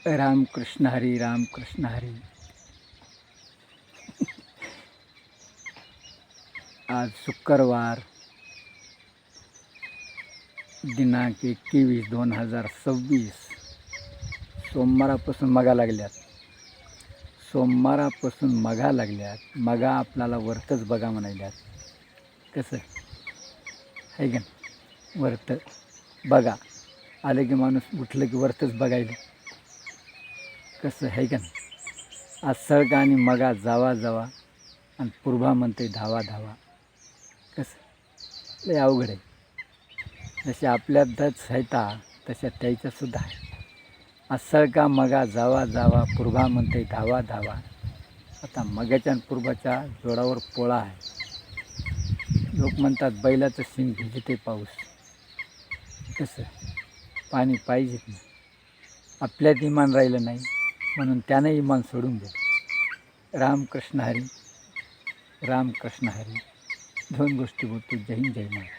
रामकृष्ण हरी रामकृष्ण हरी. आज शुक्रवार दिनांक 21/2026 सोमवारापासून मगा लागल्यात. मगा आपल्याला वरतच बघा म्हणायल्यात. कसं आहे का वरत बघा आलं की माणूस उठलं की वरतच बघायला. कसं आहे का आज सळका आणि मगा जावा आणि पूर्वा म्हणते धावा. कसं लय अवघड आहे. जसे आपल्यात दच आहेत तशा त्याच्यासुद्धा आहे. आज सळका मगा जावा पूर्वा म्हणते धावा. आता मगाच्या आणि पूर्वाच्या जोडावर पोळा आहे. लोक म्हणतात बैलाचं शिंग भिजते पाऊस. कसं पाणी पाहिजेत ना. आपल्यात इमान राहिलं नाही म्हणून त्यानं इमान सोडून दिलं. रामकृष्ण हरी. 2 गोष्टी बोलतो. जय हिंद जय महाराज.